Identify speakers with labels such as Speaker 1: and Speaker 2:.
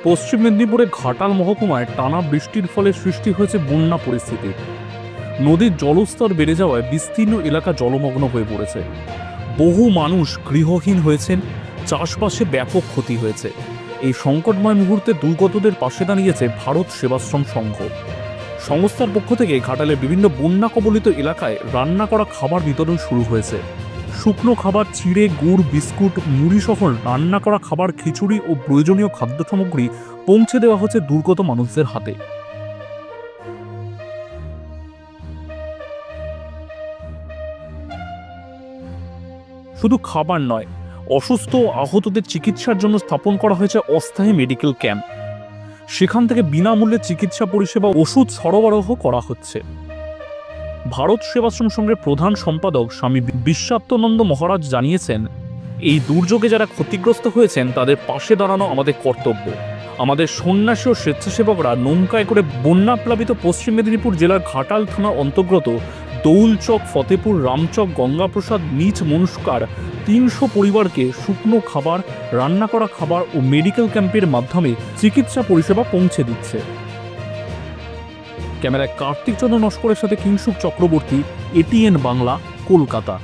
Speaker 1: পশ্চিম মেদিনীপুরে ঘাটাল মহকুমায় টানা বৃষ্টির ফলে সৃষ্টি হয়েছে বন্যা পরিস্থিতি। নদীর জলস্তর বেড়ে যাওয়ায় বিস্তীর্ণ এলাকা জলমগ্ন হয়ে পড়েছে। বহু মানুষ গৃহহীন হয়েছেন, চাষবাসে ব্যাপক ক্ষতি হয়েছে। এই সংকটময় মুহূর্তে দুর্গতদের পাশে দাঁড়িয়েছে ভারত সেবাশ্রম সংঘ। সংস্থার পক্ষ থেকে ঘাটালের বিভিন্ন বন্যা কবলিত এলাকায় রান্না করা খাবার বিতরণ শুরু হয়েছে। শুকনো খাবার, চিড়ে, গুড়, বিস্কুট, মুড়ি সহ রান্না করা খাবার, খিচুড়ি ও প্রয়োজনীয় খাদ্য সামগ্রী পৌঁছে দেওয়া হচ্ছে দুর্গত মানুষদের হাতে। শুধু খাবার নয়, অসুস্থ ও আহতদের চিকিৎসার জন্য স্থাপন করা হয়েছে অস্থায়ী মেডিকেল ক্যাম্প। সেখান থেকে বিনামূল্যে চিকিৎসা পরিষেবা, ওষুধ সরবরাহ করা হচ্ছে। ভারত সেবাশ্রম সংঘের প্রধান সম্পাদক স্বামী বিশ্বাত্মানন্দ মহারাজ জানিয়েছেন, এই দুর্যোগে যারা ক্ষতিগ্রস্ত হয়েছেন তাদের পাশে দাঁড়ানো আমাদের কর্তব্য। আমাদের সন্ন্যাসী ও স্বেচ্ছাসেবকরা নৌকায় করে বন্যাপ্লাবিত পশ্চিম মেদিনীপুর জেলার ঘাটাল থানার অন্তর্গত দৌলচক, ফতেপুর, রামচক, গঙ্গাপ্রসাদ, নিচ মনস্কার ৩০০ পরিবারকে শুকনো খাবার, রান্না করা খাবার ও মেডিকেল ক্যাম্পের মাধ্যমে চিকিৎসা পরিষেবা পৌঁছে দিচ্ছে। ক্যামেরায় কার্তিক চন্দ্র নস্করের সাথে কিংশুক চক্রবর্তী, এটিএন বাংলা, কলকাতা।